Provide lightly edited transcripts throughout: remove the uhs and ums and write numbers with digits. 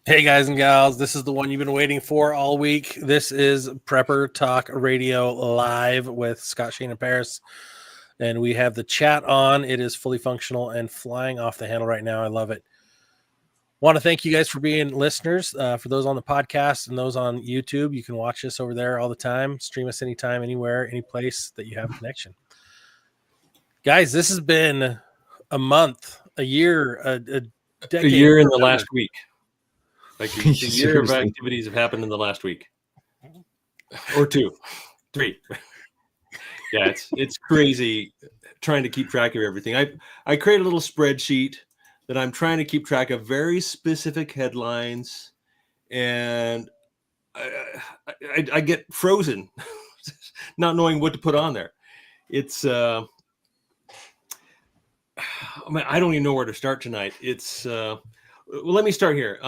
Hey guys and gals, this is the one you've been waiting for all week. This is Prepper Talk Radio Live with Scott, Shane, and Paris. And we have the chat on. It is fully functional and flying off the handle right now. I love it. Want to thank you guys for being listeners. For those on the podcast and those on YouTube, you can watch us over there all the time. Stream us anytime, anywhere, any place that you have a connection. Guys, this has been a month, a year, a decade. A year in the last week. Like the year of activities have happened in the last week. Or 2, 3. Yeah, it's crazy trying to keep track of everything. I create a little spreadsheet that I'm trying to keep track of very specific headlines, and I get frozen not knowing what to put on there. It's I don't even know where to start tonight. It's well, let me start here.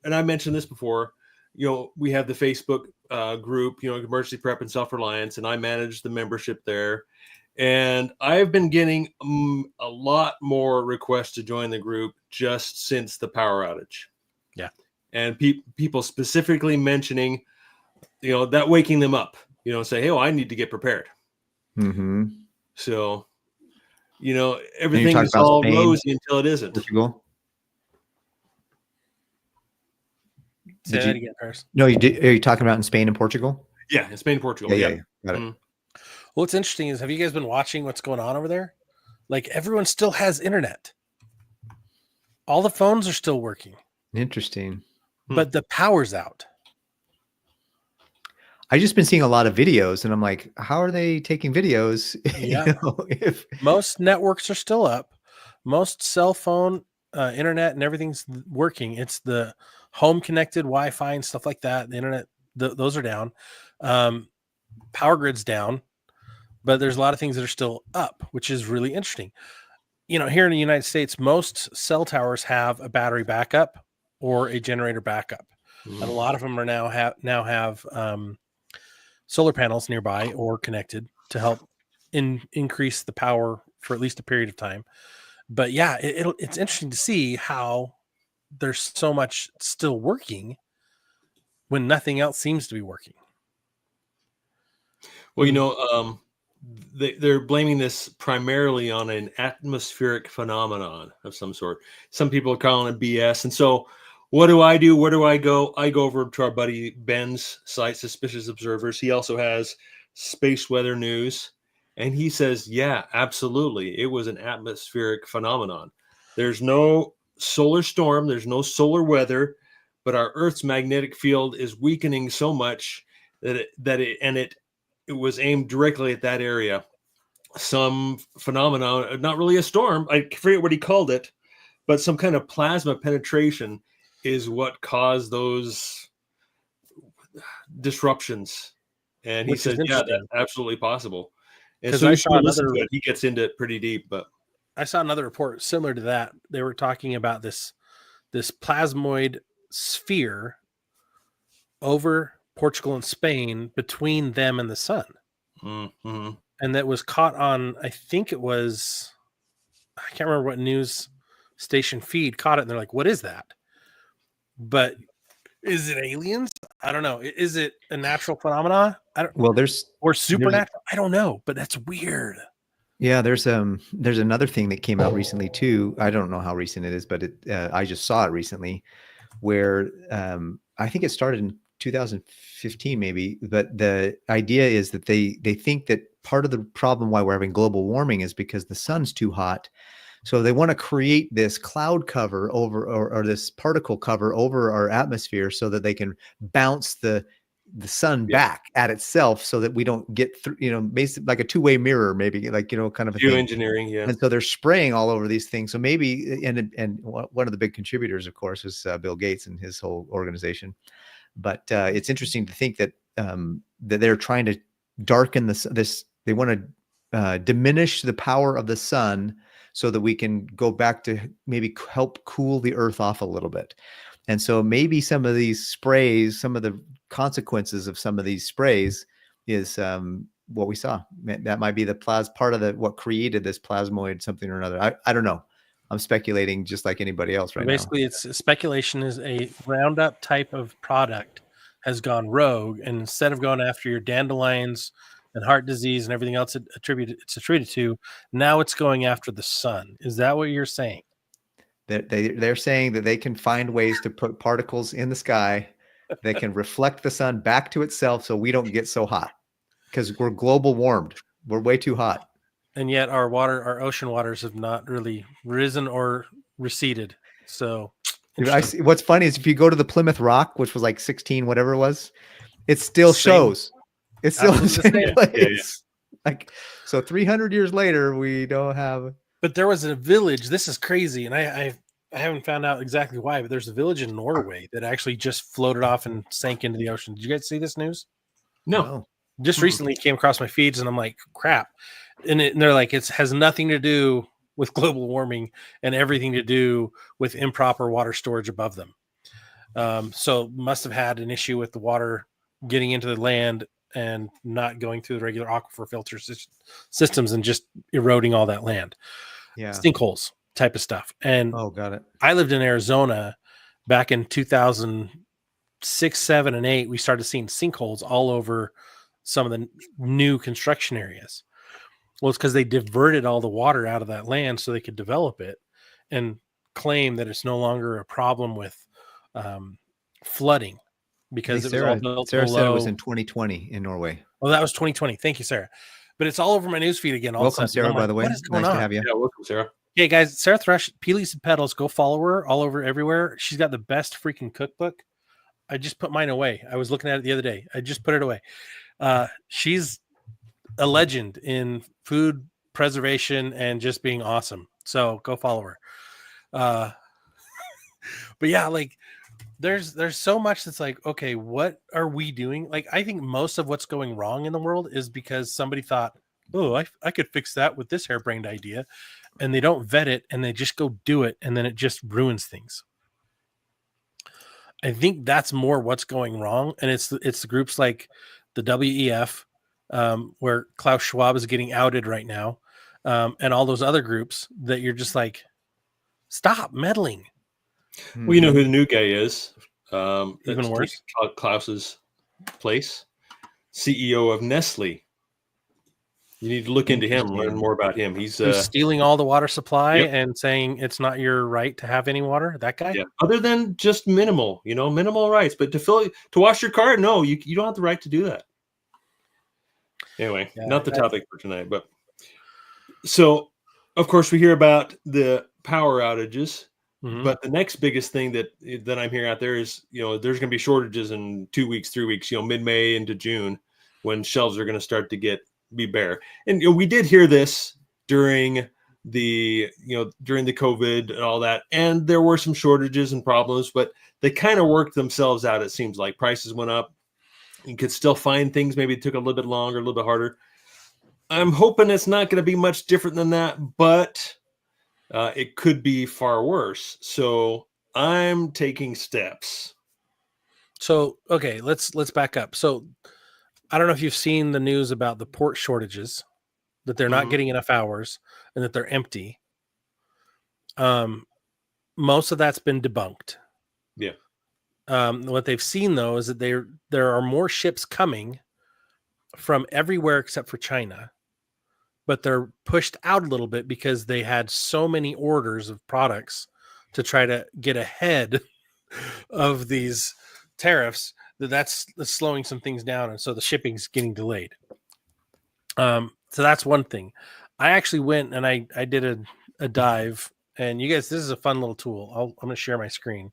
And I mentioned this before, we have the Facebook group, Emergency Prep and Self-Reliance, and I manage the membership there. And I've been getting a lot more requests to join the group just since the power outage. Yeah. And people specifically mentioning, that waking them up, say, hey, I need to get prepared. Mm-hmm. So, everything's all rosy until it isn't. Portugal. Say that again, Paris. No, you did. Are you talking about in Spain and Portugal? Yeah, in Spain and Portugal. Yeah. Got it. Well, what's interesting is, have you guys been watching what's going on over there? Like, everyone still has internet. All the phones are still working. Interesting. But the power's out. I've just been seeing a lot of videos, and I'm like, how are they taking videos? Yeah. Most networks are still up. Most cell phone, internet, and everything's working. It's the home connected Wi-Fi and stuff like that. The internet, those are down. Power grid's down, but there's a lot of things that are still up, which is really interesting. Here in the United States, most cell towers have a battery backup or a generator backup. And a lot of them are now have solar panels nearby or connected to help increase the power for at least a period of time. But yeah, it's interesting to see how there's so much still working when nothing else seems to be working. Well, they're blaming this primarily on an atmospheric phenomenon of some sort. Some people are calling it BS. And so what do I do? Where do I go? I go over to our buddy Ben's site, Suspicious Observers. He also has Space Weather News. And he says, yeah, absolutely. It was an atmospheric phenomenon. There's no solar storm. There's no solar weather. But our Earth's magnetic field is weakening so much that it was aimed directly at that area. Some phenomenon, not really a storm. I forget what he called it, but some kind of plasma penetration is what caused those disruptions. And he said, yeah, that's absolutely possible. And so he gets into it pretty deep, but I saw another report similar to that. They were talking about this plasmoid sphere over Portugal and Spain between them and the sun. Mm-hmm. And that was caught on, I think it was, I can't remember what news station feed caught it. And they're like, what is that? But is it aliens? I don't know. Is it a natural phenomena? Or supernatural? I don't know, but that's weird. Yeah, there's another thing that came out recently too. I don't know how recent it is, but I just saw it recently, where I think it started in 2015 maybe. But the idea is that they think that part of the problem why we're having global warming is because the sun's too hot. So they want to create this cloud cover over or this particle cover over our atmosphere so that they can bounce the sun back at itself so that we don't get through, basically like a two-way mirror, maybe kind of a geoengineering. Yeah. And so they're spraying all over these things. So maybe, and one of the big contributors, of course, is Bill Gates and his whole organization. But it's interesting to think that that they're trying to darken this. They want to diminish the power of the sun so that we can go back to maybe help cool the earth off a little bit. And so maybe some of these sprays, some of the consequences of some of these sprays is what we saw. That might be the part of what created this plasmoid something or another. I don't know. I'm speculating just like anybody else right now. Basically, it's speculation is a Roundup type of product has gone rogue, and instead of going after your dandelions and heart disease and everything else it's attributed to, now it's going after the sun. Is that what you're saying? They're saying that they can find ways to put particles in the sky that can reflect the sun back to itself, so we don't get so hot because we're global warmed. We're way too hot. And yet our ocean waters have not really risen or receded. So What's funny is if you go to the Plymouth Rock, which was like 16, whatever it was, it still shows. It's still the same place. Like, so 300 years later, we don't have. But there was a village. This is crazy, and I haven't found out exactly why. But there's a village in Norway that actually just floated off and sank into the ocean. Did you guys see this news? No. Just recently came across my feeds, and I'm like, crap. And they're like, it has nothing to do with global warming and everything to do with improper water storage above them. So must have had an issue with the water getting into the land and not going through the regular aquifer filter systems and just eroding all that land. Yeah. Sinkholes type of stuff. And got it. I lived in Arizona back in 2006, 7, and 8. We started seeing sinkholes all over some of the new construction areas. Well, it's because they diverted all the water out of that land so they could develop it and claim that it's no longer a problem with flooding because it was all built Sarah below. said it was in 2020 in Norway. Oh, that was 2020. Thank you, Sarah. But it's all over my newsfeed again. Welcome, Sarah, by the way. What is going nice on? to have you. Yeah, welcome, Sarah. Hey, guys, Sarah Thrush, Peelies and Petals, go follow her all over everywhere. She's got the best freaking cookbook. I just put mine away. I was looking at it the other day. I just put it away. She's a legend in food preservation and just being awesome. So go follow her. But yeah, like there's so much that's like, okay, what are we doing? Like, I think most of what's going wrong in the world is because somebody thought, oh, I could fix that with this harebrained idea, and they don't vet it and they just go do it, and then it just ruins things. I think that's more what's going wrong, and it's the groups like the WEF, where Klaus Schwab is getting outed right now, and all those other groups that you're just like, stop meddling. Well, you know who the new guy is. Even worse. Klaus's place, CEO of Nestle. You need to look into him, learn more about him. He's stealing all the water supply Yep. and saying it's not your right to have any water. That guy. Yeah. Other than just minimal rights, but to wash your car, no, you don't have the right to do that. Anyway, not the topic for tonight, but so of course we hear about the power outages. Mhm. But the next biggest thing that I'm hearing out there is, there's going to be shortages in 2 weeks, 3 weeks, mid-May into June, when shelves are going to start to be bare. And we did hear this during the COVID and all that, and there were some shortages and problems, but they kind of worked themselves out. It seems like prices went up. You could still find things. Maybe it took a little bit longer, a little bit harder. I'm hoping it's not going to be much different than that, but it could be far worse. So I'm taking steps. So, okay, let's back up. So I don't know if you've seen the news about the port shortages, that they're not getting enough hours and that they're empty. Most of that's been debunked. Yeah. What they've seen though is that there are more ships coming from everywhere except for China, but they're pushed out a little bit because they had so many orders of products to try to get ahead of these tariffs that's slowing some things down, and so the shipping's getting delayed. So that's one thing. I actually went and I did a dive, and you guys, this is a fun little tool. I'm going to share my screen.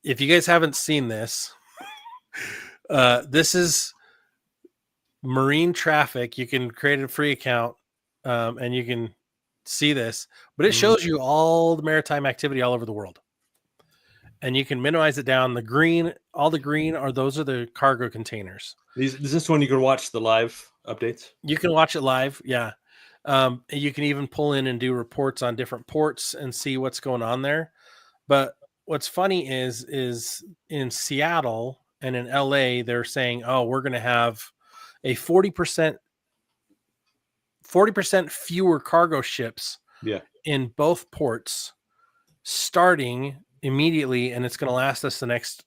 If you guys haven't seen this, this is marine traffic. You can create a free account, and you can see this, but it shows you all the maritime activity all over the world. And you can minimize it down. All the green those are the cargo containers. Is this one you can watch the live updates? You can watch it live. Yeah. You can even pull in and do reports on different ports and see what's going on there. But what's funny is in Seattle and in LA, they're saying, oh, we're going to have a 40% fewer cargo ships Yeah. in both ports starting immediately, and it's going to last us the next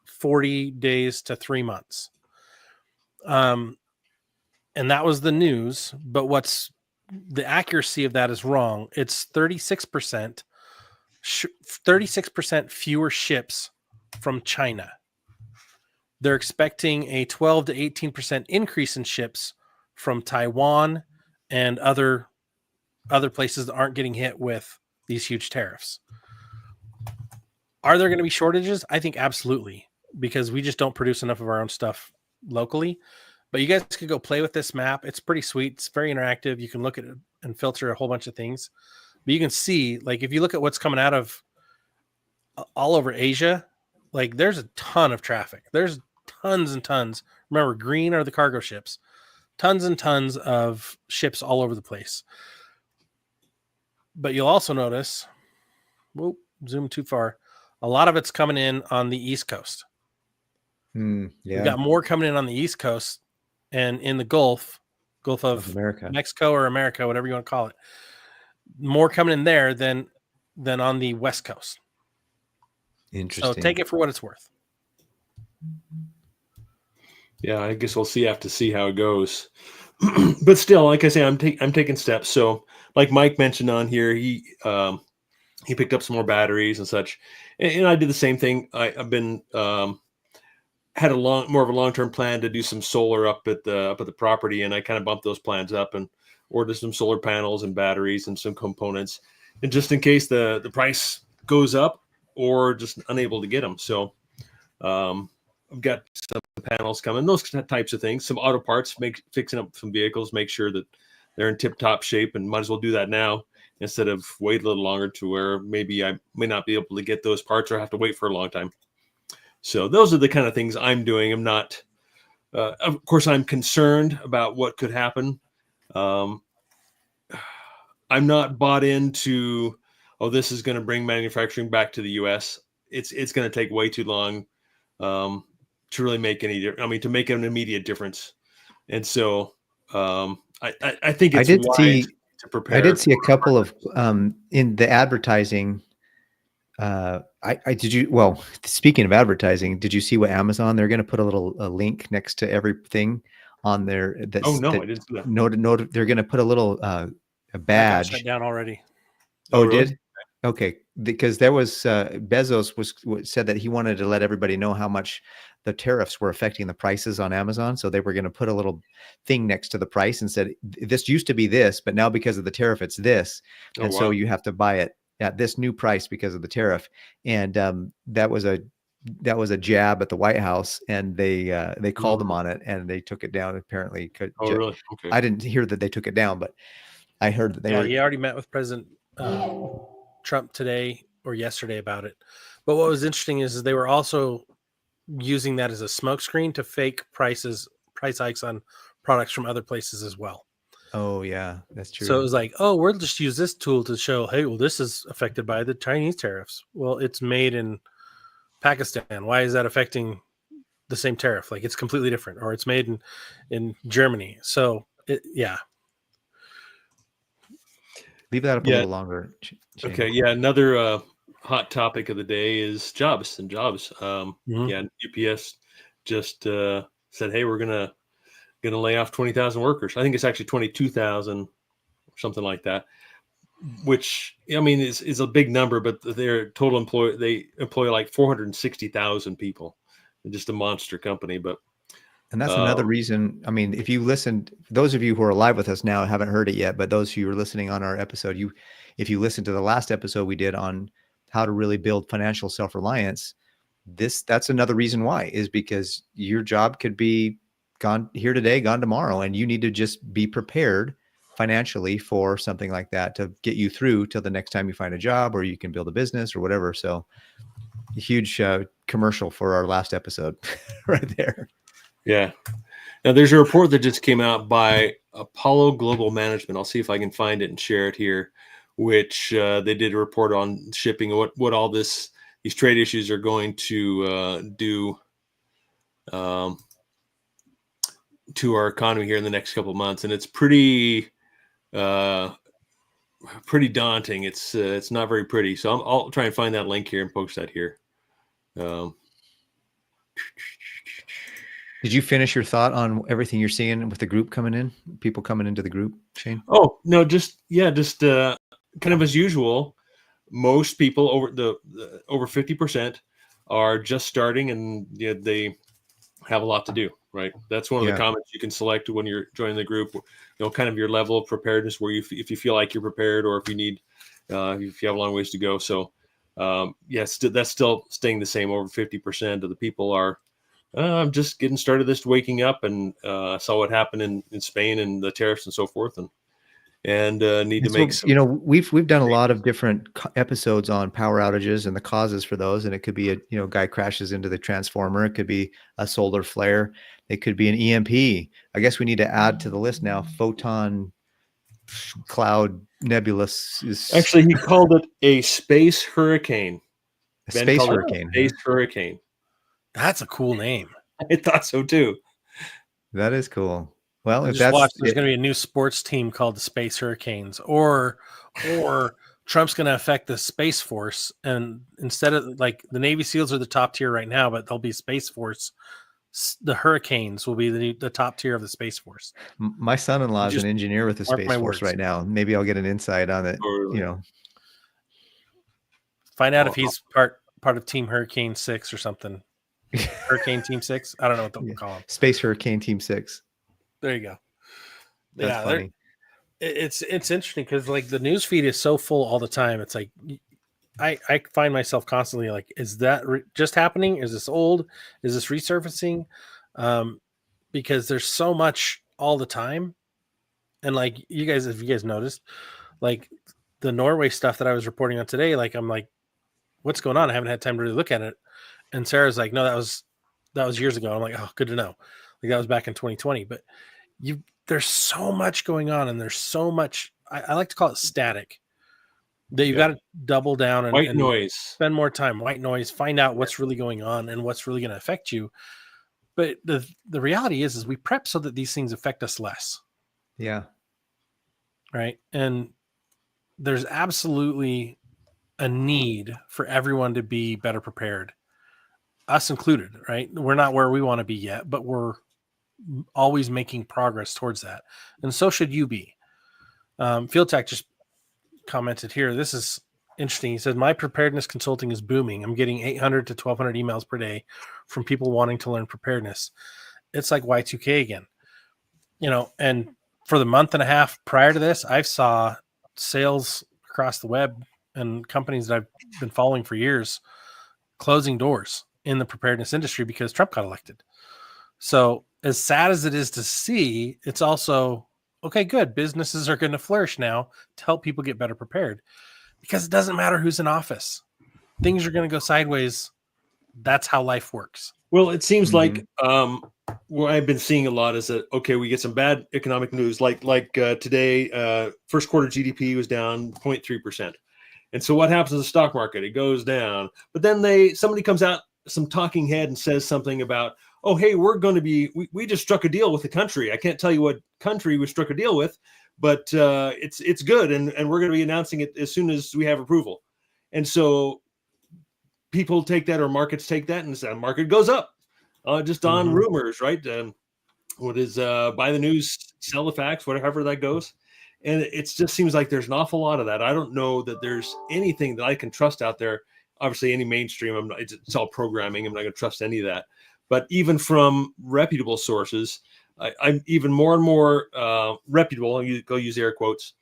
40 days to 3 months. And that was the news, but what's the accuracy of that is wrong. It's 36%, 36% fewer ships from China. They're expecting a 12 to 18% increase in ships from Taiwan and other places that aren't getting hit with these huge tariffs. Are there going to be shortages? I think absolutely, because we just don't produce enough of our own stuff locally. But you guys could go play with this map. It's pretty sweet. It's very interactive. You can look at it and filter a whole bunch of things. But you can see, like, if you look at what's coming out of all over Asia, like, there's a ton of traffic. There's tons and tons. Remember, green are the cargo ships. Tons and tons of ships all over the place. But you'll also notice, whoop, zoom too far, a lot of it's coming in on the East Coast. Yeah. We've got more coming in on the East Coast and in the Gulf of America, Mexico or America, whatever you want to call it. More coming in there than on the West Coast. Interesting. So take it for what it's worth. Yeah, I guess we'll have to see how it goes. But still, like I say, I'm taking steps. So, like Mike mentioned on here, he picked up some more batteries and such, and I did the same thing. I've been had more of a long-term plan to do some solar up at the property, and I kind of bumped those plans up and ordered some solar panels and batteries and some components, and just in case the price goes up or just unable to get them. So I've got some panels coming, those types of things, some auto parts, fixing up some vehicles, make sure that they're in tip-top shape, and might as well do that now instead of wait a little longer to where maybe I may not be able to get those parts or have to wait for a long time. So those are the kind of things I'm doing. I'm not, of course, I'm concerned about what could happen. I'm not bought into, this is going to bring manufacturing back to the U.S. It's going to take way too long to really make to make an immediate difference. And so I think it's wise to prepare. I did see a couple of in the advertising. Speaking of advertising, did you see what Amazon, they're going to put a link next to everything on there? I didn't see that. They're going to put a little a badge. Shut down already. Oh, really? Did? Okay, because there was Bezos said that he wanted to let everybody know how much the tariffs were affecting the prices on Amazon. So they were going to put a little thing next to the price and said, this used to be this, but now because of the tariff, it's this. And so you have to buy it at this new price because of the tariff. And that was a jab at the White House, and they called them on it, and they took it down apparently. Really? Okay. I didn't hear that they took it down, but I heard that he already met with President Trump today or yesterday about it. But what was interesting is they were also using that as a smokescreen to fake price hikes on products from other places as well. Oh yeah, that's true. So it was like, we'll just use this tool to show, hey, well, this is affected by the Chinese tariffs. Well, it's made in Pakistan. Why is that affecting the same tariff? Like, it's completely different, or it's made in Germany. So leave that up a little longer. Shane. Okay. Yeah. Another hot topic of the day is jobs. Yeah. UPS just said, hey, we're going to lay off 20,000 workers. I think it's actually 22,000 or something like that, which, is a big number, but their total they employ like 460,000 people. They're just a monster company. And that's another reason. If you listened, those of you who are live with us now haven't heard it yet, but those who are listening on our episode, if you listen to the last episode we did on how to really build financial self-reliance, that's another reason why, is because your job could be gone here today, gone tomorrow, and you need to just be prepared financially for something like that to get you through till the next time you find a job, or you can build a business or whatever. So a huge commercial for our last episode right there. Yeah. Now there's a report that just came out by Apollo Global Management. I'll see if I can find it and share it here, which they did a report on shipping and what all these trade issues are going to do to our economy here in the next couple of months. And it's pretty pretty daunting. It's not very pretty. So I'll try and find that link here and post that here. Did you finish your thought on everything you're seeing with the group coming in, people coming into the group, Shane? Oh no, just kind of as usual. Most people over 50% are just starting, and they have a lot to do. Right, that's one of the comments you can select when you're joining the group. Kind of your level of preparedness, where if you feel like you're prepared, or if you need, if you have a long ways to go. So, yes, that's still staying the same. Over 50% of the people are. I'm just getting started. This waking up, and saw what happened in Spain and the tariffs and so forth, and need to make some. We've done a lot of different episodes on power outages and the causes for those, and it could be a guy crashes into the transformer. It could be a solar flare. It could be an EMP. I guess we need to add to the list now. Photon cloud nebulous is actually, he called it a space hurricane. A space hurricane. Space hurricane. That's a cool name. I thought so too. That is cool. Well, if there's going to be a new sports team called the Space Hurricanes, or Trump's going to affect the Space Force, and instead of like the Navy SEALs are the top tier right now, but they'll be Space Force. The Hurricanes will be the top tier of the Space Force. My son-in-law is an engineer with the Space Force right now. Maybe I'll get an insight on it. Find out if he's part of Team Hurricane 6 or something. Hurricane Team 6. I don't know what they'll call him. Space Hurricane Team 6. There you go. That's funny. It's interesting because like the news feed is so full all the time. It's like I find myself constantly like, is that just happening? Is this old? Is this resurfacing? Because there's so much all the time. And like if you guys noticed, like the Norway stuff that I was reporting on today, like I'm like, what's going on? I haven't had time to really look at it. And Sarah's like, no, that was years ago. I'm like, oh, good to know. Like that was back in 2020. But there's so much going on, and there's so much. I like to call it static. That you've got to double down and white noise. Spend more time. White noise. Find out what's really going on and what's really going to affect you. But the reality is we prep so that these things affect us less. Yeah. Right. And there's absolutely a need for everyone to be better prepared, us included. Right. We're not where we want to be yet, but we're always making progress towards that. And so should you be. Field Tech just commented here. This is interesting. He says, my preparedness consulting is booming. I'm getting 800 to 1,200 emails per day from people wanting to learn preparedness. It's like Y2K again, and for the month and a half prior to this, I've saw sales across the web and companies that I've been following for years closing doors in the preparedness industry because Trump got elected. So as sad as it is to see, it's also, okay, good. Businesses are going to flourish now to help people get better prepared because it doesn't matter who's in office. Things are going to go sideways. That's how life works. Well, it seems like what I've been seeing a lot is that, okay, we get some bad economic news. Like today, first quarter GDP was down 0.3%. And so what happens in the stock market? It goes down. But then somebody comes out, some talking head, and says something about, oh, hey, we just struck a deal with the country. I can't tell you what country we struck a deal with, but it's good. And we're going to be announcing it as soon as we have approval. And so people take that, or markets take that, and the market goes up just on rumors, right? What is buy the news, sell the facts, whatever that goes. And it just seems like there's an awful lot of that. I don't know that there's anything that I can trust out there. Obviously, any mainstream, it's all programming. I'm not going to trust any of that. But even from reputable sources, I'm even more and more reputable. You go use air quotes.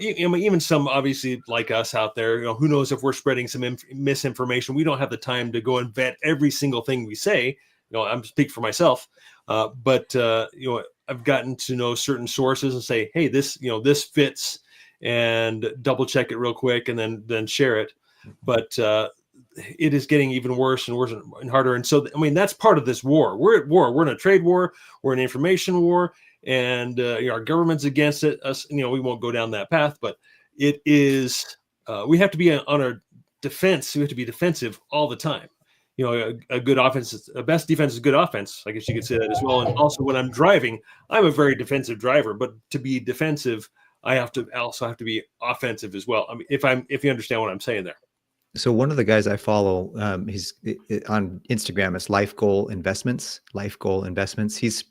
Even some obviously like us out there, who knows if we're spreading some misinformation. We don't have the time to go and vet every single thing we say. I'm speaking for myself, but I've gotten to know certain sources and say, hey, this fits, and double check it real quick and then share it. But it is getting even worse and worse and harder. And so, that's part of this war. We're at war. We're in a trade war. We're in an information war. And our government's against it. Us, we won't go down that path. But it is. We have to be on our defense. We have to be defensive all the time. A good offense. A best defense is good offense. I guess you could say that as well. And also, when I'm driving, I'm a very defensive driver. But to be defensive, I also have to be offensive as well. I mean, if you understand what I'm saying there. So one of the guys I follow, he's on Instagram. It's Life Goal Investments. Life Goal Investments. He's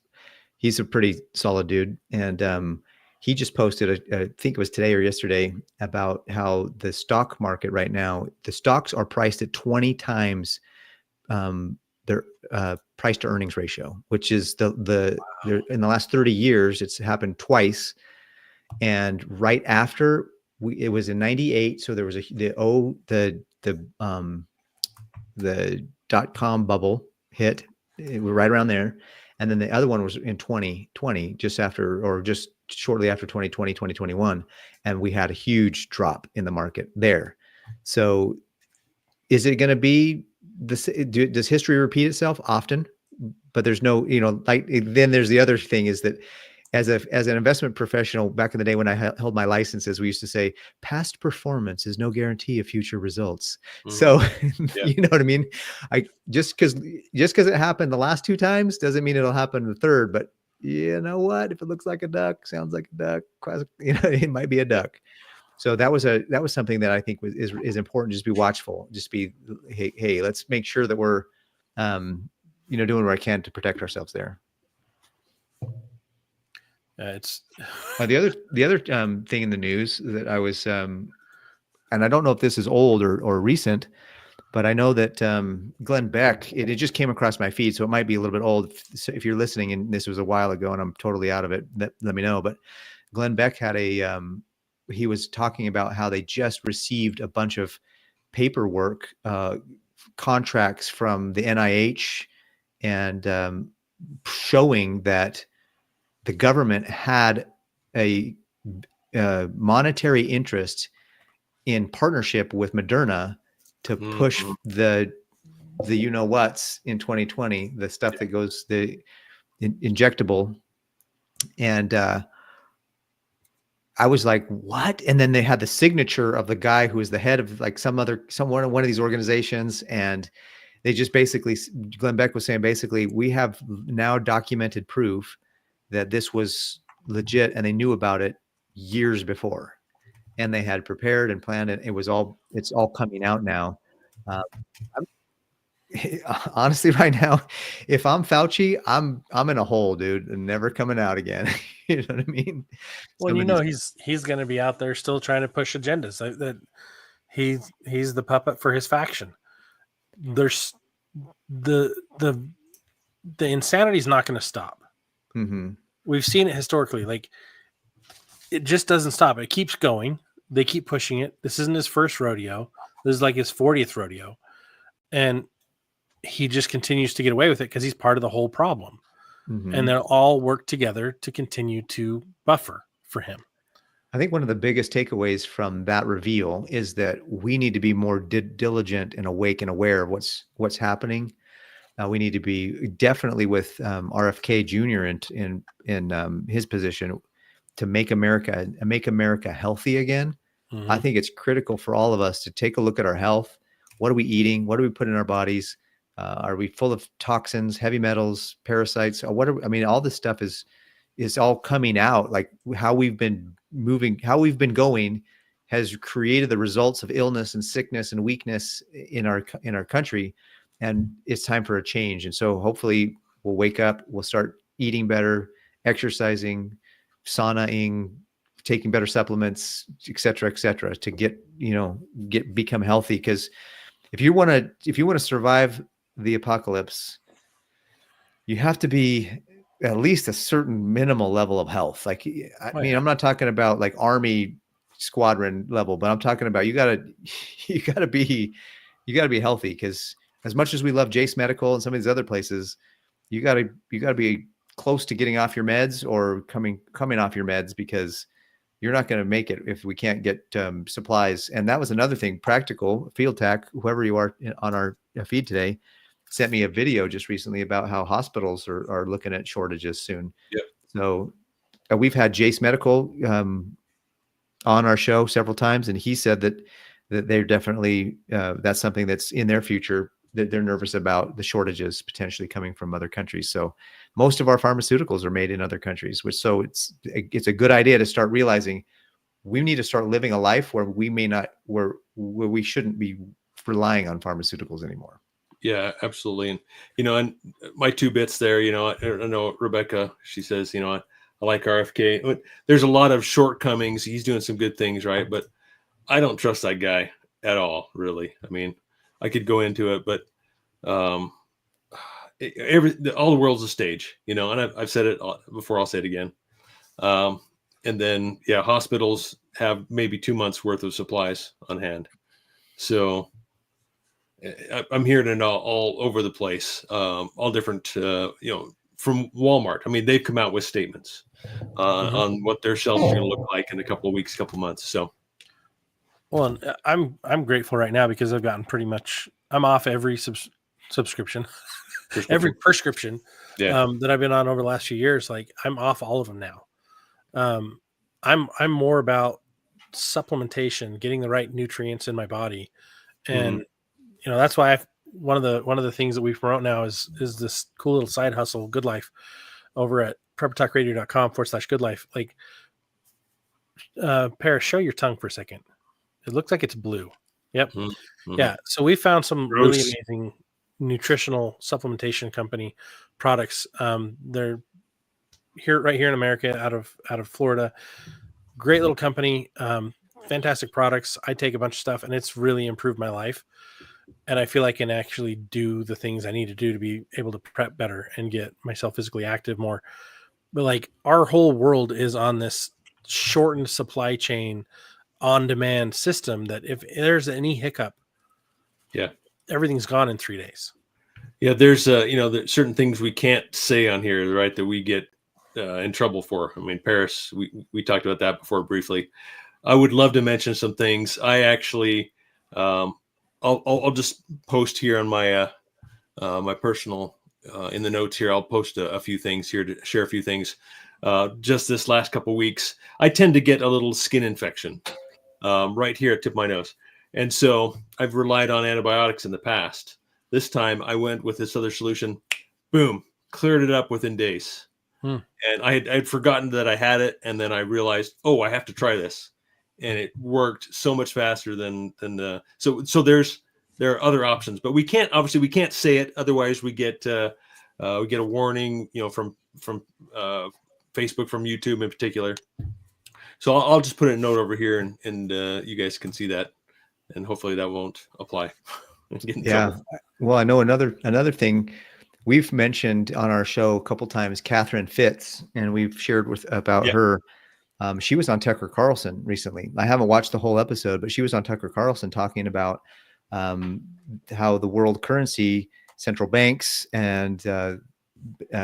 a pretty solid dude, and he just posted, I think it was today or yesterday, about how the stock market right now, the stocks are priced at 20 times their price to earnings ratio, which is in the last 30 years, it's happened twice. And right after it was in 98. So there was the .com bubble hit. It was right around there. And then the other one was in 2020, just after, or just shortly after 2020, 2021. And we had a huge drop in the market there. So is it going to be this? Does history repeat itself? Often, but there's no, like, then there's the other thing is that as an investment professional back in the day when I held my licenses, we used to say past performance is no guarantee of future results. So you know what I mean? Just because it happened the last two times doesn't mean it'll happen the third. But you know what? If it looks like a duck, sounds like a duck, it might be a duck. So that was something that I think is important. Just be watchful. Just be, hey, let's make sure that we're doing what I can to protect ourselves there. It's the other thing in the news that I was, and I don't know if this is old or recent, but I know that Glenn Beck, it just came across my feed, so it might be a little bit old. So if you're listening and this was a while ago and I'm totally out of it, let me know. But Glenn Beck had he was talking about how they just received a bunch of paperwork, contracts from the NIH, and showing that the government had a monetary interest in partnership with Moderna to push the whats in 2020, the stuff that goes the injectable. And I was like, what? And then they had the signature of the guy who was the head of like one of these organizations. And they just basically, Glenn Beck was saying, basically, we have now documented proof that this was legit, and they knew about it years before, and they had prepared and planned it. It's all coming out now. Honestly, right now, if I'm Fauci, I'm in a hole, dude, and never coming out again. You know what I mean? Well, he's going to be out there still trying to push agendas. That he's the puppet for his faction. There's the insanity is not going to stop. Mm-hmm. We've seen it historically. Like, it just doesn't stop. It keeps going. They keep pushing it. This isn't his first rodeo. This is like his 40th rodeo. And he just continues to get away with it because he's part of the whole problem. Mm-hmm. And they'll all work together to continue to buffer for him. I think one of the biggest takeaways from that reveal is that we need to be more diligent and awake and aware of what's happening. We need to be definitely with RFK Jr. in his position to make America healthy again. Mm-hmm. I think it's critical for all of us to take a look at our health. What are we eating? What do we put in our bodies? Are we full of toxins, heavy metals, parasites? All this stuff is all coming out. Like how we've been moving, how we've been going has created the results of illness and sickness and weakness in our country. And it's time for a change. And so hopefully we'll wake up, we'll start eating better, exercising, saunaing, taking better supplements, et cetera, to become healthy. Because if you want to survive the apocalypse, you have to be at least a certain minimal level of health. Like, I'm not talking about like Army squadron level, but I'm talking about you gotta be healthy, because as much as we love Jace Medical and some of these other places, you gotta be close to getting off your meds or coming off your meds, because you're not going to make it if we can't get supplies. And that was another thing. Practical Field Tac, whoever you are on our feed today, sent me a video just recently about how hospitals are looking at shortages soon. Yep. So we've had Jace Medical on our show several times, and he said that they're definitely that's something that's in their future, that they're nervous about the shortages potentially coming from other countries. So most of our pharmaceuticals are made in other countries, so it's a good idea to start realizing we need to start living a life where we may not, where we shouldn't be relying on pharmaceuticals anymore. Yeah, absolutely. And, and my 2 bits there, I know Rebecca, she says, I like RFK, but there's a lot of shortcomings. He's doing some good things, right? But I don't trust that guy at all, really. I mean, I could go into it, but all the world's a stage, and I've said it before. I'll say it again. And then, hospitals have maybe 2 months worth of supplies on hand. So I'm hearing it all over the place, all different, from Walmart. I mean, they've come out with statements on what their shelves are going to look like in a couple of weeks, couple of months. So, well, and I'm grateful right now because I've gotten I'm off every subscription, every prescription that I've been on over the last few years. Like, I'm off all of them now. I'm more about supplementation, getting the right nutrients in my body, and that's why one of the things that we promote now is this cool little side hustle, Good Life, over at preppertalkradio.com/Good Life. Like, Paris, show your tongue for a second. It looks like it's blue. Yep. Mm-hmm. Yeah. So we found some really amazing nutritional supplementation company products. They're right here in America, out of Florida. Great little company. Fantastic products. I take a bunch of stuff, and it's really improved my life. And I feel like I can actually do the things I need to do to be able to prep better and get myself physically active more. But like, our whole world is on this shortened supply chain, on-demand system that if there's any hiccup, everything's gone in 3 days. Yeah, there's there's certain things we can't say on here, right, that we get in trouble for. I mean, Paris, we talked about that before briefly. I would love to mention some things. I actually, I'll just post here on my my personal in the notes here. I'll post a few things here to share a few things. Just this last couple of weeks, I tend to get a little skin infection right here at the tip of my nose, and so I've relied on antibiotics in the past. This time, I went with this other solution. Boom, cleared it up within days. And I'd forgotten that I had it, and then I realized, I have to try this. And it worked so much faster than so there are other options, but we can't say it, otherwise we get a warning, from Facebook, from YouTube in particular. So I'll just put a note over here, and you guys can see that, and hopefully that won't apply. Trouble. Well, I know another thing we've mentioned on our show a couple times, Catherine Fitz, and we've shared about her. She was on Tucker Carlson recently. I haven't watched the whole episode, but she was on Tucker Carlson talking about how the world currency, central banks, and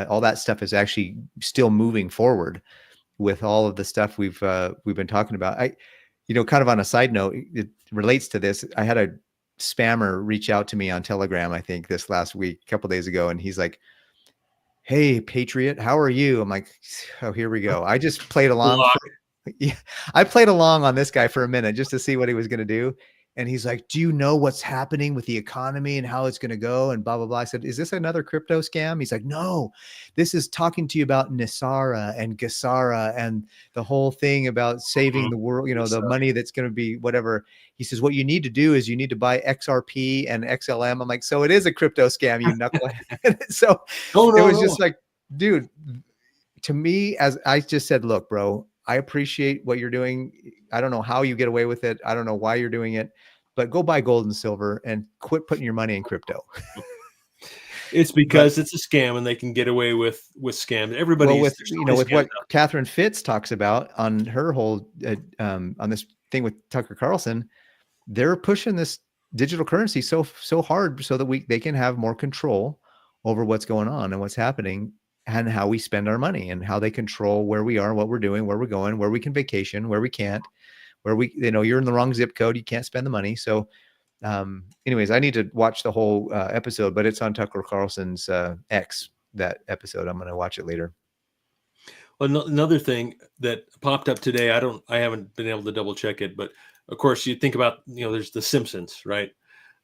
all that stuff is actually still moving forward with all of the stuff we've been talking about. Kind of on a side note, it relates to this. I had a spammer reach out to me on Telegram, I think this last week, a couple days ago, and he's like, "Hey, Patriot, how are you?" I'm like, "Oh, here we go." I just played along. I played along on this guy for a minute just to see what he was going to do. And he's like, "Do you know what's happening with the economy and how it's going to go?" And blah, blah, blah. I said, "Is this another crypto scam?" He's like, "No, this is talking to you about Nisara and Gasara and the whole thing about saving the world, the money that's going to be whatever." He says, "What you need to do is you need to buy XRP and XLM." I'm like, "So it is a crypto scam, you knucklehead." So it was just like, dude, to me, as I just said, look, bro, I appreciate what you're doing. I don't know how you get away with it. I don't know why you're doing it, but go buy gold and silver and quit putting your money in crypto. It's because it's a scam, and they can get away with scams. Everybody, with what Catherine Fitz talks about on her whole on this thing with Tucker Carlson, they're pushing this digital currency so hard so that they can have more control over what's going on and what's happening, and how we spend our money, and how they control where we are, what we're doing, where we're going, where we can vacation, where we can't, where you're in the wrong zip code, you can't spend the money. So anyways, I need to watch the whole episode, but it's on Tucker Carlson's X, that episode. I'm going to watch it later. Well, another thing that popped up today, I haven't been able to double check it, but of course you think about, there's the Simpsons, right?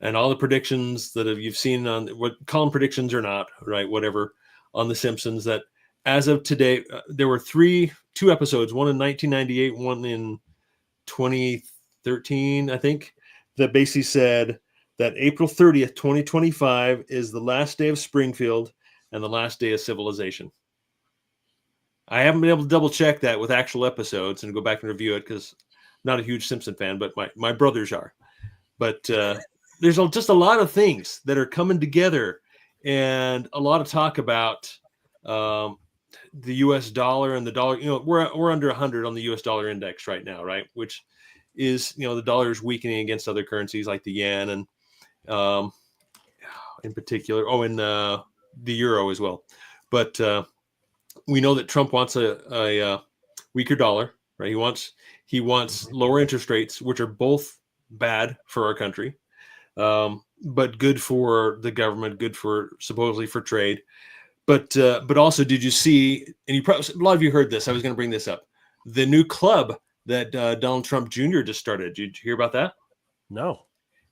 And all the predictions that you've seen on what column predictions or not, right? Whatever. On the Simpsons, that as of today, there were two episodes, one in 1998, one in 2013, I think, that basically said that April 30th, 2025 is the last day of Springfield and the last day of civilization. I haven't been able to double check that with actual episodes and go back and review it because I'm not a huge Simpson fan, but my brothers are. But there's just a lot of things that are coming together, and a lot of talk about the U.S. dollar and the dollar. We're under 100 on the U.S. dollar index right now, right? Which is, the dollar is weakening against other currencies like the yen and in particular, and the euro as well. But we know that Trump wants a weaker dollar, right? He wants lower interest rates, which are both bad for our country, but good for the government, good for supposedly for trade. But also, did you see? And a lot of you heard this. I was going to bring this up. The new club that Donald Trump Jr. just started. Did you hear about that? No.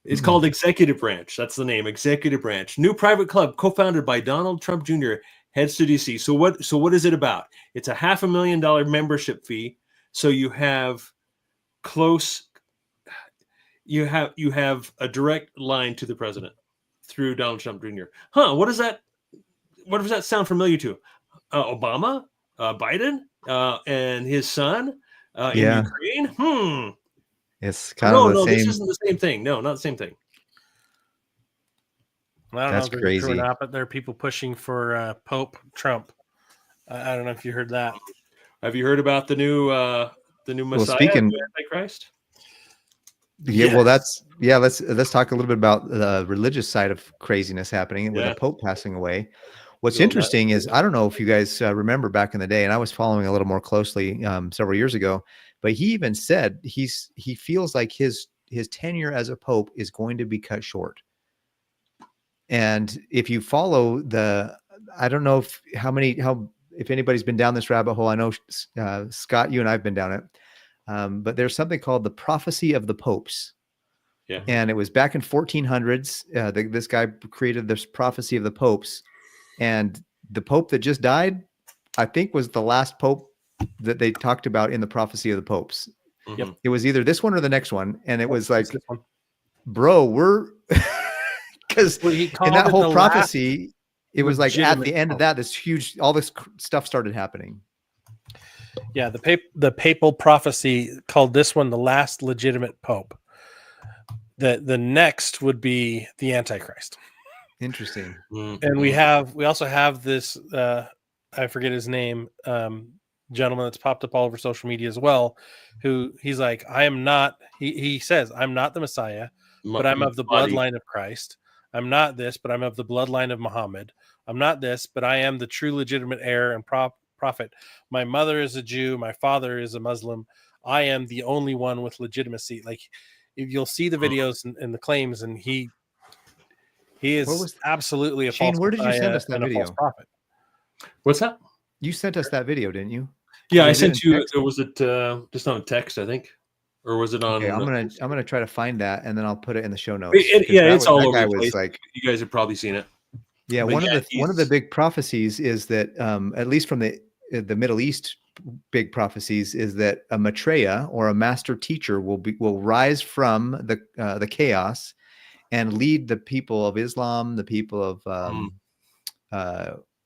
It's called Executive Branch. That's the name, Executive Branch. New private club co-founded by Donald Trump Jr. heads to DC. So what is it about? It's a $500,000 membership fee. So you have you have a direct line to the president through Donald Trump Jr. What does that sound familiar to? Obama, Biden, and his son in Ukraine? It's kind of the same. This isn't the same thing. No, not the same thing. I don't That's know if it's true or crazy. not, but there are people pushing for Pope Trump. I don't know if you heard that. Have you heard about the new Messiah, speaking- the Antichrist? Yeah, well, let's talk a little bit about the religious side of craziness happening with Yeah. the Pope passing away. What's Real interesting is, I don't know if you guys remember back in the day, and I was following a little more closely several years ago, but he even said he feels like his tenure as a pope is going to be cut short. And if you follow I don't know if anybody's been down this rabbit hole. I know Scott, you and I've been down it. But there's something called the prophecy of the popes. Yeah. And it was back in 1400s. This guy created this prophecy of the popes, and the pope that just died, I think, was the last pope that they talked about in the prophecy of the popes. Mhm. It was either this one or the next one. And it was like, It's this one. bro, we're because Well, he in called that it whole the prophecy, it was like at legitimate the end of pope. that, this huge, all this stuff started happening. Yeah, the papal prophecy called this one the last legitimate pope. The next would be the Antichrist. Interesting. Mhm. And we also have this I forget his name, gentleman that's popped up all over social media as well, who he's like, I am not, he says, I'm not the Messiah, but I'm of the bloodline of Christ. I'm not this, but I'm of the bloodline of Muhammad. I'm not this, but I am the true legitimate heir and prophet. My mother is a Jew. My father is a Muslim. I am the only one with legitimacy. Like, if you'll see the videos and the claims, and he is absolutely a Shane, false where did you send Messiah us that and a false video? prophet. What's that? You sent us that video, didn't you? Yeah, I Was it sent in you. text? Or was it just on text? I think, or was it on? Okay, I'm gonna try to find that, and then I'll put it in the show notes. It's all over that the guy place. was like, You guys have probably seen it. yeah. But One yeah, of the big prophecies is that, at least from the Middle East, big prophecies is that a Maitreya or a master teacher will rise from the chaos and lead the people of Islam, the people of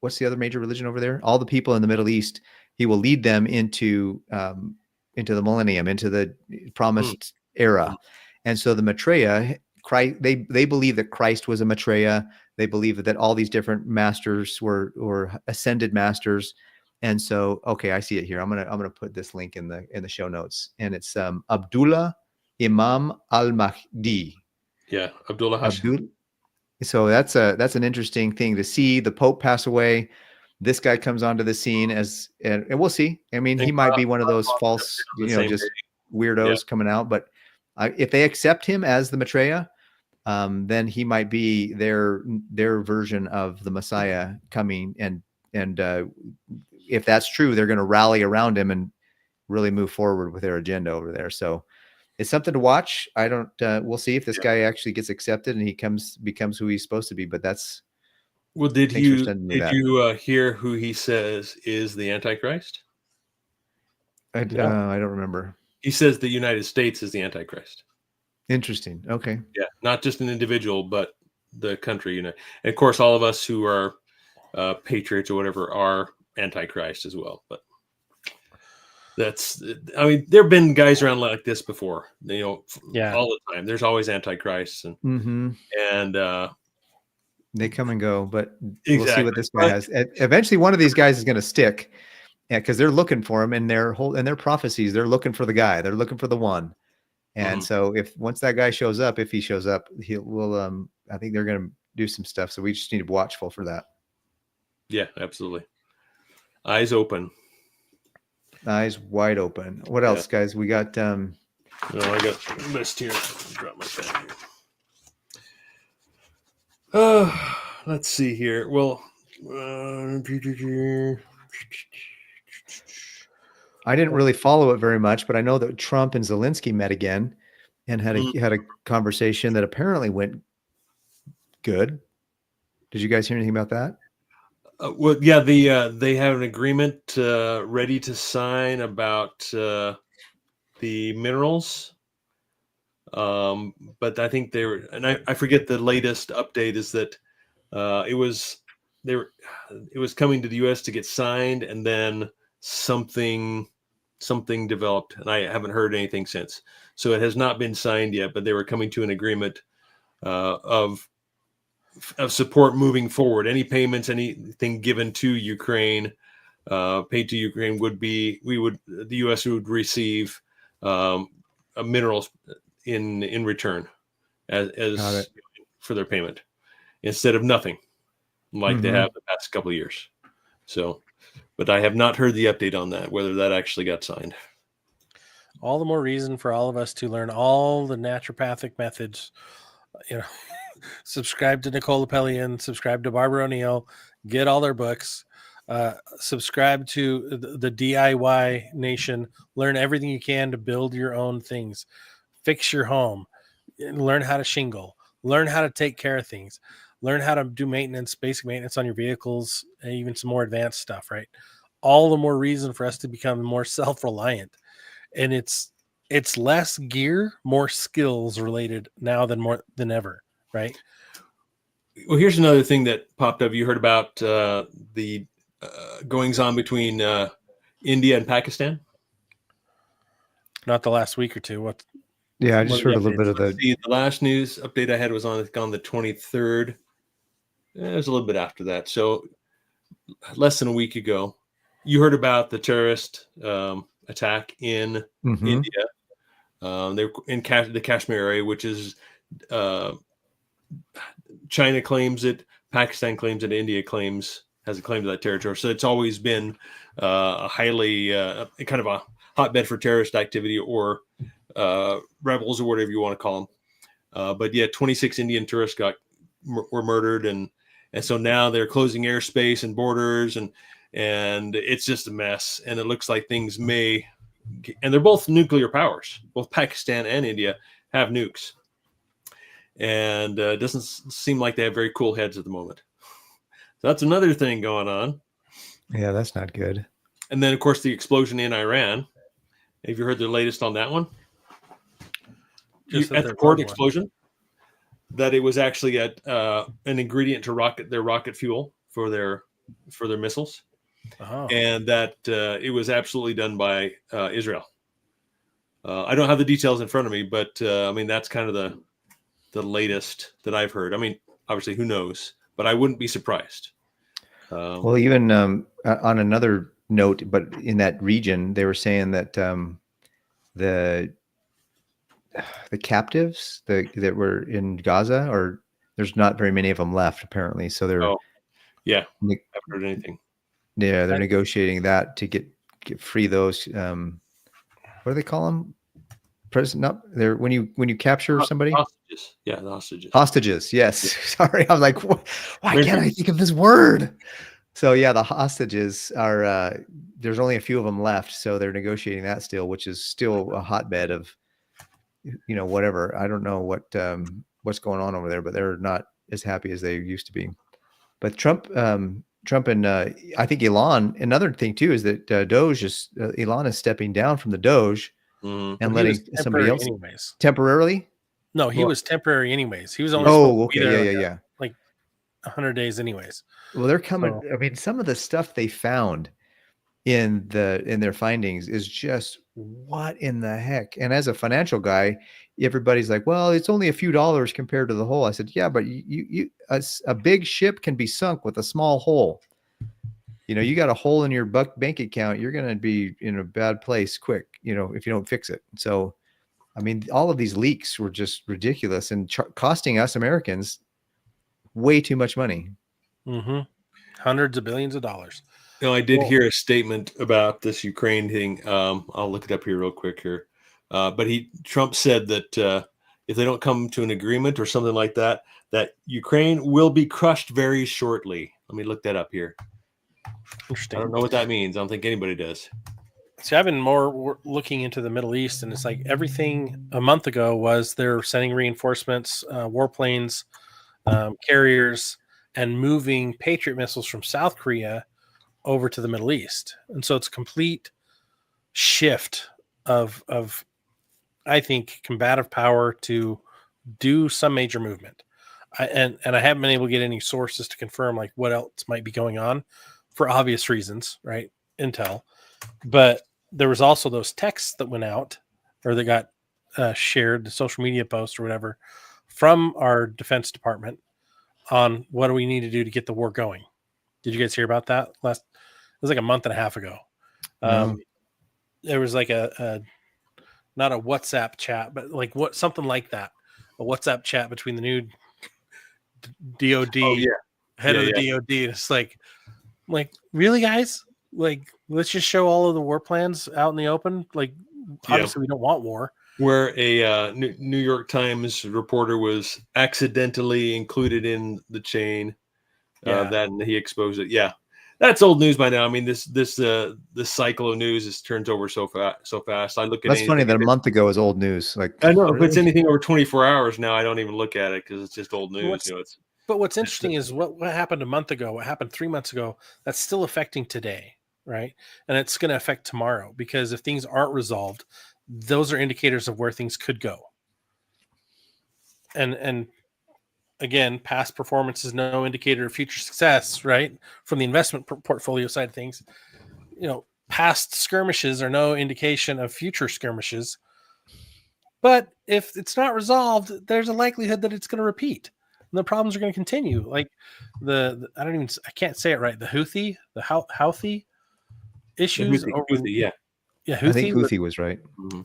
what's the other major religion over there? All the people in the Middle East. He will lead them into the millennium, into the promised era. And so the Maitreya, Christ, they believe that Christ was a Maitreya. They believe that all these different masters were ascended masters. And so, okay, I see it here. I'm gonna put this link in the show notes, and it's Abdullah Imam al-Mahdi. Yeah, Abdullah Hashim. So that's an interesting thing to see the Pope pass away. This guy comes onto the scene and we'll see. I mean, he might be one of those false, just weirdos coming out. But if they accept him as the Maitreya, then he might be their version of the Messiah coming. And if that's true, they're going to rally around him and really move forward with their agenda over there. So it's something to watch. We'll see if this guy actually gets accepted and he becomes who he's supposed to be. But that's. Well, did Thanks for you sending me that. hear who he says is the Antichrist? I don't remember. He says the United States is the Antichrist. Interesting. Okay. Yeah, not just an individual, but the country. And of course, all of us who are patriots or whatever are Antichrist as well. But I mean, there have been guys around like this before. All the time. There's always Antichrists, and they come and go. But exactly. We'll see what this guy has. Eventually, one of these guys is going to stick. Yeah, because they're looking for him in their prophecies. They're looking for the guy. They're looking for the one. And so once that guy shows up, if he shows up, I think they're going to do some stuff. So we just need to be watchful for that. Yeah, absolutely. Eyes open. Eyes wide open. What else, guys? We got. No, I got a list here. Drop my pen here. Let's see here. Well, I didn't really follow it very much, but I know that Trump and Zelensky met again and had a conversation that apparently went good. Did you guys hear anything about that? Well, yeah, they have an agreement ready to sign about the minerals. But I think I forget the latest update is that it was coming to the U.S. to get signed, and then something developed, and I haven't heard anything since. So it has not been signed yet, but they were coming to an agreement of support moving forward. Any payments, anything given to Ukraine, paid to Ukraine the U.S. would receive minerals in return as for their payment instead of nothing like they have the past couple of years. So, but I have not heard the update on that, whether that actually got signed. All the more reason for all of us to learn all the naturopathic methods. Subscribe to Nicole Pellion, subscribe to Barbara O'Neill, get all their books, subscribe to the DIY Nation, learn everything you can to build your own things, fix your home, learn how to shingle, learn how to take care of things, learn how to do maintenance, basic maintenance on your vehicles, and even some more advanced stuff, right? All the more reason for us to become more self-reliant. And it's less gear, more skills related now than ever, right? Well, here's another thing that popped up. You heard about the goings on between India and Pakistan? Not the last week or two. Yeah, I just heard a little bit of the last news update I had was on the 23rd. It was a little bit after that. So less than a week ago, you heard about the terrorist attack in India. They're in the Kashmir area, which is China claims it, Pakistan claims it, India has a claim to that territory. So it's always been a highly kind of a hotbed for terrorist activity or rebels or whatever you want to call them. But yeah, 26 Indian tourists were murdered, and so now they're closing airspace and borders, and it's just a mess. And it looks like things and they're both nuclear powers. Both Pakistan and India have nukes, and it doesn't seem like they have very cool heads at the moment. So that's another thing going on. Yeah, that's not good. And then, of course, the explosion in Iran. Have you heard the latest on that one? At the port explosion, that it was actually an ingredient to their rocket fuel for their missiles, and that it was absolutely done by Israel. I don't have the details in front of me, but I mean that's kind of the latest that I've heard. I mean, obviously, who knows? But I wouldn't be surprised. Well, even on another note, but in that region, they were saying that the captives that were in Gaza, or there's not very many of them left apparently. So they're I haven't heard anything. Yeah, they're negotiating that to get free those. What do they call them? They're when you capture somebody. Hostages. Yeah, the hostages. Hostages. Yes. Yeah. Sorry, I was like, why can't I think of this word? So yeah, the hostages are. There's only a few of them left, so they're negotiating that still, which is still a hotbed of, whatever. I don't know what's going on over there, but they're not as happy as they used to be. But Trump and I think Elon. Another thing too is that Elon is stepping down from the Doge Mhm. and He was letting somebody temporary else anyways. temporarily. No, he Well- was temporary anyways. He was only supposed Oh, to be okay, there yeah. 100 days anyways. Well, they're coming. So- I mean, some of the stuff they found in their findings is just what in the heck. And as a financial guy, everybody's like, well, it's only a few dollars compared to the whole. I said, yeah, but a big ship can be sunk with a small hole. You got a hole in your bank account, you're going to be in a bad place quick, if you don't fix it. So, I mean, all of these leaks were just ridiculous and costing us Americans way too much money. Mhm. Hundreds of billions of dollars. No, I did Well- hear a statement about this Ukraine thing. I'll look it up here real quick here. But Trump said that if they don't come to an agreement or something like that, that Ukraine will be crushed very shortly. Let me look that up here. I Interesting. don't know what that means. I don't think anybody does. See, I've been more looking into the Middle East, and it's like everything a month ago was they're sending reinforcements, warplanes, carriers, and moving Patriot missiles from South Korea over to the Middle East. And so it's a complete shift of I think combative power to do some major movement. And I haven't been able to get any sources to confirm like what else might be going on for obvious reasons, right? Intel. But there was also those texts that went out or that got shared, the social media posts or whatever, from our Defense Department on what do we need to do to get the war going. Did you guys hear about that? It was like a month and a half ago. No. There was like a not a WhatsApp chat, but like something like that, a WhatsApp chat between the new DOD head of the DOD. And it's like really, guys? Like, let's just show all of the war plans out in the open. Like, obviously, we don't want war. Where a New York Times reporter was accidentally included in the chain, that he exposed it. Yeah, that's old news by now. I mean, this cycle of news turns over so fast. I look at That's funny that a month ago was old news. Like, I know if really? it's anything over 24 hours now, I don't even look at it because it's just old news. But what's interesting is what happened a month ago, what happened 3 months ago, that's still affecting today, right? And it's going to affect tomorrow because if things aren't resolved, those are indicators of where things could go. And again, past performance is no indicator of future success, right? From the investment portfolio side of things, past skirmishes are no indication of future skirmishes. But if it's not resolved, there's a likelihood that it's going to repeat. And the problems are going to continue. Like I can't say it right. The Houthi issues. Houthi, yeah. I think Houthi was right.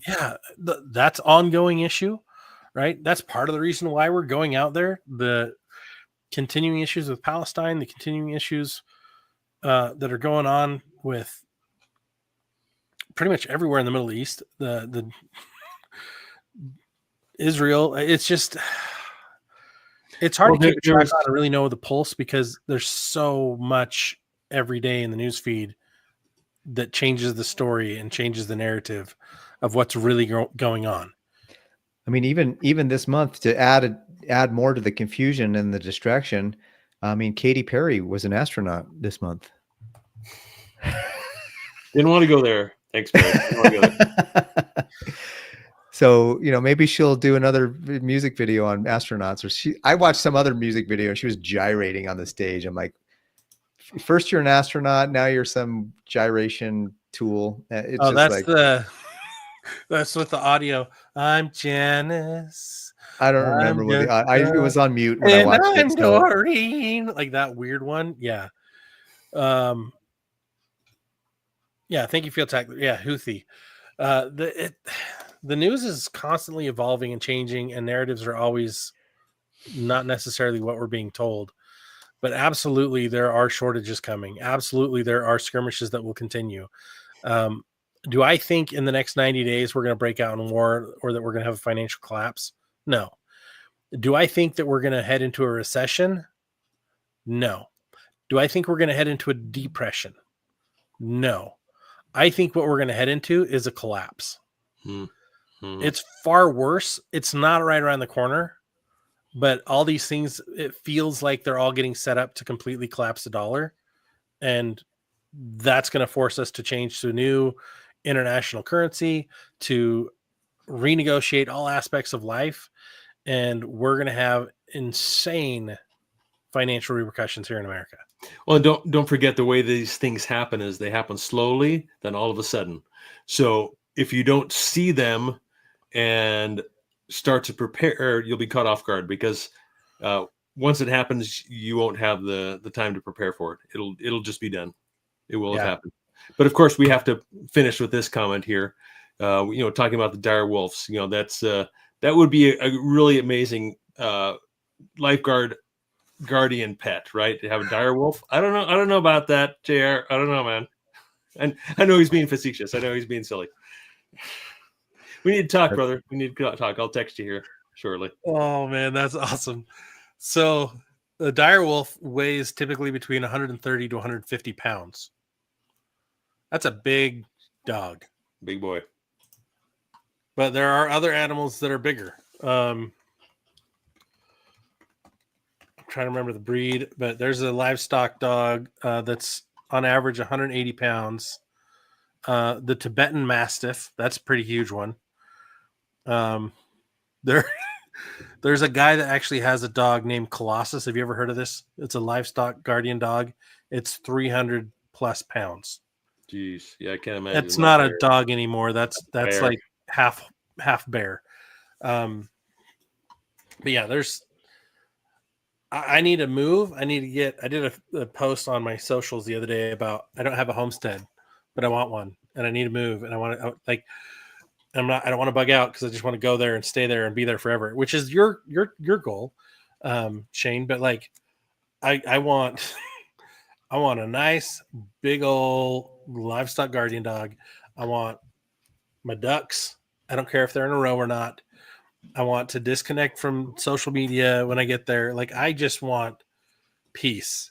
Yeah, that's ongoing issue, right? That's part of the reason why we're going out there. The continuing issues with Palestine, the continuing issues that are going on with pretty much everywhere in the Middle East. The Israel. It's just. It's hard to keep track on and really know the pulse because there's so much every day in the news feed that changes the story and changes the narrative of what's really going on. I mean, even this month to add more to the confusion and the distraction. I mean, Katy Perry was an astronaut this month. Didn't want to go there. Thanks, Barry. Didn't want to go there. So, maybe she'll do another music video on astronauts I watched some other music video. She was gyrating on the stage. I'm like, first you're an astronaut. Now you're some gyration tool. It's that's with the audio. I'm Janice. I don't remember what it was on mute when I watched it. Doreen, like that weird one. Yeah. Yeah. Thank you for your tag. Yeah. Houthi. The news is constantly evolving and changing, and narratives are always not necessarily what we're being told. But absolutely, there are shortages coming. Absolutely, there are skirmishes that will continue. Do I think in the next 90 days we're going to break out in war or that we're going to have a financial collapse? No. Do I think that we're going to head into a recession? No. Do I think we're going to head into a depression? No. I think what we're going to head into is a collapse. It's far worse. It's not right around the corner, but all these things, it feels like they're all getting set up to completely collapse the dollar. And that's going to force us to change to a new international currency, to renegotiate all aspects of life. And we're going to have insane financial repercussions here in America. Well, don't forget the way these things happen is they happen slowly, then all of a sudden. So if you don't see them and start to prepare, you'll be caught off guard, because once it happens, you won't have the time to prepare for it. It'll just be done. It will have happened. But of course, we have to finish with this comment here. Talking about the dire wolves. That's that would be a really amazing lifeguard guardian pet, right? To have a dire wolf. I don't know about that, JR. I don't know, man. And I know he's being facetious. I know he's being silly. We need to talk, brother. We need to talk. I'll text you here shortly. Oh man, that's awesome. So the dire wolf weighs typically between 130 to 150 pounds. That's a big dog. Big boy. But there are other animals that are bigger. I'm trying to remember the breed, but there's a livestock dog that's on average 180 pounds. The Tibetan Mastiff, that's a pretty huge one. There's a guy that actually has a dog named Colossus. Have you ever heard of this? It's a livestock guardian dog. It's 300 plus pounds. Jeez, yeah, I can't imagine. It's not a dog anymore. That's bear. Like half bear. But yeah, I need to move. I did a post on my socials the other day about, I don't have a homestead, but I want one, and I need to move, and I don't want to bug out, because I just want to go there and stay there and be there forever, which is your goal, Shane. But like, I want I want a nice big old livestock guardian dog. I want my ducks. I don't care if they're in a row or not. I want to disconnect from social media when I get there. Like, I just want peace.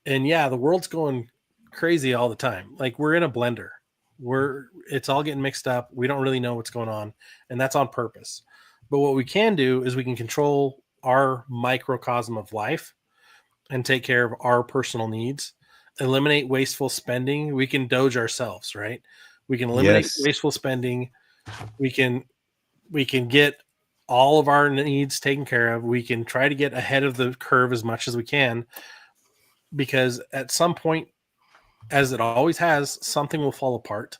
And yeah, the world's going crazy all the time. Like, we're in a blender. It's all getting mixed up. We don't really know what's going on, and that's on purpose. But what we can do is we can control our microcosm of life and take care of our personal needs, eliminate wasteful spending. We can doge ourselves, right? We can eliminate wasteful spending. We can get all of our needs taken care of. We can try to get ahead of the curve as much as we can, because at some point, as it always has, something will fall apart.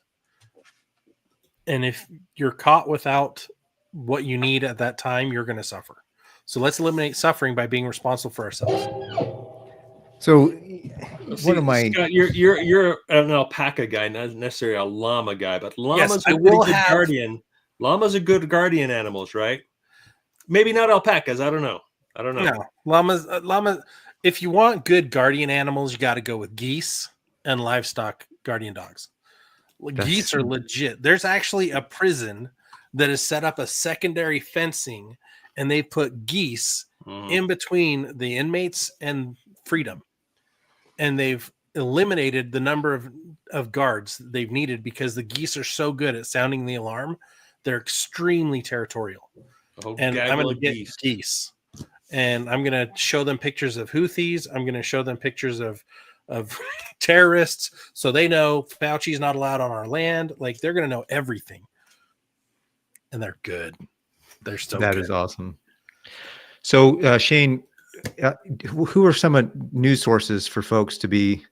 And if you're caught without what you need at that time, you're going to suffer. So let's eliminate suffering by being responsible for ourselves. So one of my Scott, you're an alpaca guy, not necessarily a llama guy, but llama's a good guardian. Llamas are good guardian animals, right? Maybe not alpacas. I don't know. No, llamas. If you want good guardian animals, you got to go with geese and livestock guardian dogs. Geese are legit. There's actually a prison that has set up a secondary fencing, and they put geese in between the inmates and freedom. And they've eliminated the number of guards they've needed, because the geese are so good at sounding the alarm. They're extremely territorial. And I'm going to get geese. And I'm going to show them pictures of Houthis. I'm going to show them pictures of terrorists, so they know Fauci's not allowed on our land. Like, they're going to know everything. And they're good. They're so good. That is awesome. So, Shane, who are some news sources for folks to be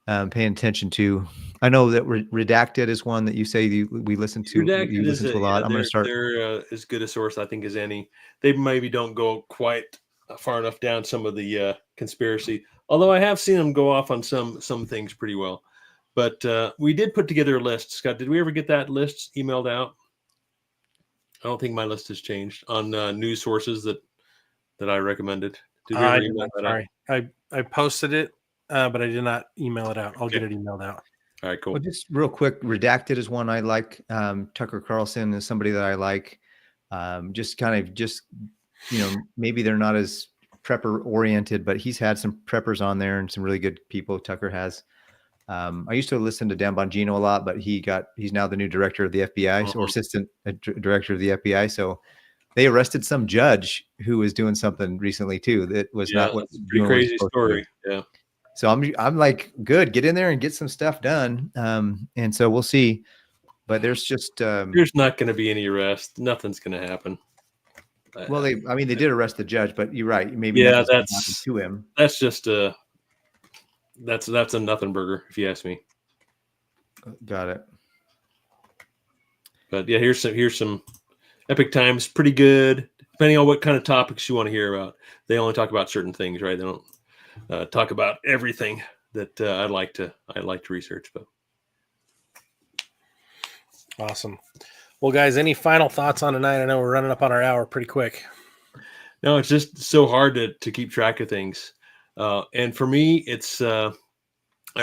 paying attention to? I know that Redacted is one that you say we listen to. You listen to a lot. I'm going to start. They're as good a source, I think, as any. They maybe don't go quite far enough down some of the conspiracy, although I have seen them go off on some things pretty well. But we did put together a list. Scott, did we ever get that list emailed out? I don't think my list has changed on news sources that I recommended. Did we ever email that out? I posted it, but I did not email it out. I'll get it emailed out. All right, cool. Well, just real quick, Redacted is one I like. Tucker Carlson is somebody that I like. Maybe they're not as prepper oriented, but he's had some preppers on there and some really good people. Tucker has. I used to listen to Dan Bongino a lot, but he's now the new director of the FBI, or assistant director of the FBI. So they arrested some judge who was doing something recently too that was not what. Pretty crazy story. Yeah. So I'm like, good, get in there and get some stuff done. And so we'll see. But there's just There's not going to be any arrest. Nothing's going to happen. well, they did arrest the judge, but you're right. Maybe Yeah, nothing's gonna happen to him. that's just that's a nothing burger, if you ask me. Got it. But yeah, here's some Epic Times, pretty good. Depending on what kind of topics you want to hear about, they only talk about certain things, right? They don't talk about everything that I'd like to research. But Awesome. Well, guys, any final thoughts on tonight? I know we're running up on our hour pretty quick. no, it's just so hard to keep track of things, and for me, it's I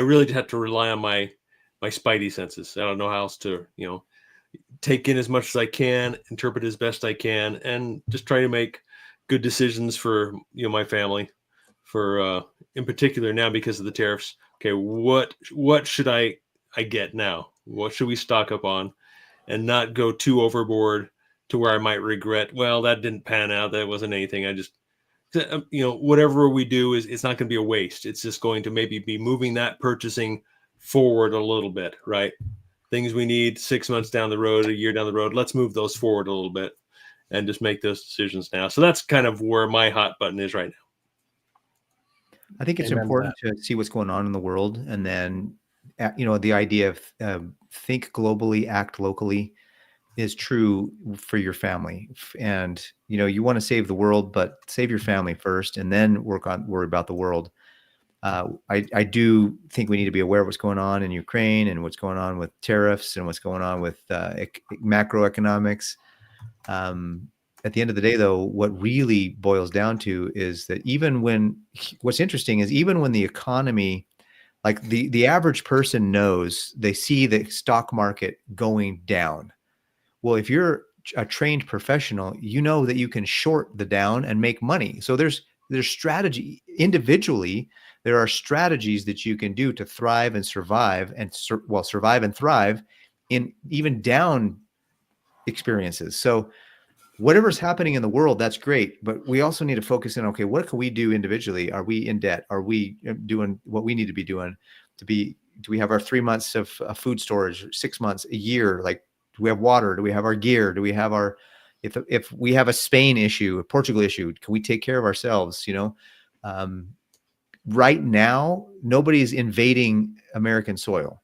really have to rely on my spidey senses. I don't know how else to take in as much as I can, interpret as best I can, and just try to make good decisions for my family. For in particular now because of the tariffs. Okay, what should I get now? What should we stock up on, and not go too overboard to where I might regret. Well, that didn't pan out. That wasn't anything. I just whatever we do it's not going to be a waste. It's just going to maybe be moving that purchasing forward a little bit, right? Things we need 6 months down the road, a year down the road, let's move those forward a little bit and just make those decisions now. So that's kind of where my hot button is right now. I think it's Amen to important to see what's going on in the world, and then the idea of think globally, act locally is true for your family. And you want to save the world, but save your family first, and then worry about the world. I do think we need to be aware of what's going on in Ukraine and what's going on with tariffs and what's going on with macroeconomics. At the end of the day, though, what really boils down to is that what's interesting is even when the economy, like the average person knows, they see the stock market going down. Well, if you're a trained professional, you know that you can short the down and make money. So there's strategy individually. There are strategies that you can do to thrive and survive survive and thrive in even down experiences. So whatever's happening in the world, that's great. But we also need to focus in, okay, what can we do individually? Are we in debt? Are we doing what we need to be doing do we have our 3 months of food storage, 6 months, a year? Like, do we have water? Do we have our gear? Do we have if we have a Spain issue, a Portugal issue, can we take care of ourselves? Right now, nobody's invading American soil.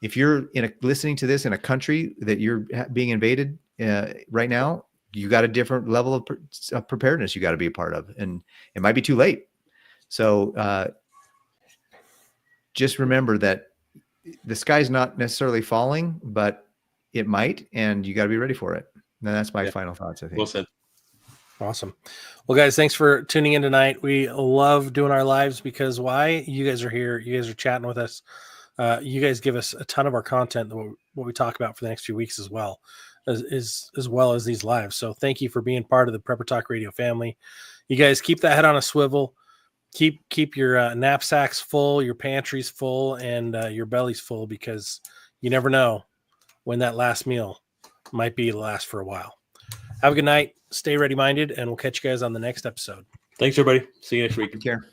If you're listening to this in a country that you're being invaded right now, you got a different level of preparedness you got to be a part of, and it might be too late. So just remember that the sky's not necessarily falling, but it might, and you got to be ready for it. And that's my final thoughts, I think. Well said. Awesome. Well, guys, thanks for tuning in tonight. We love doing our lives because why? You guys are here. You guys are chatting with us. You guys give us a ton of our content, what we talk about for the next few weeks as well as these lives. So thank you for being part of the Prepper Talk Radio family. You guys keep that head on a swivel. Keep your knapsacks full, your pantries full, and your bellies full, because you never know when that last meal might be the last for a while. Have a good night. Stay ready-minded, and we'll catch you guys on the next episode. Thanks, everybody. See you next week. Take care.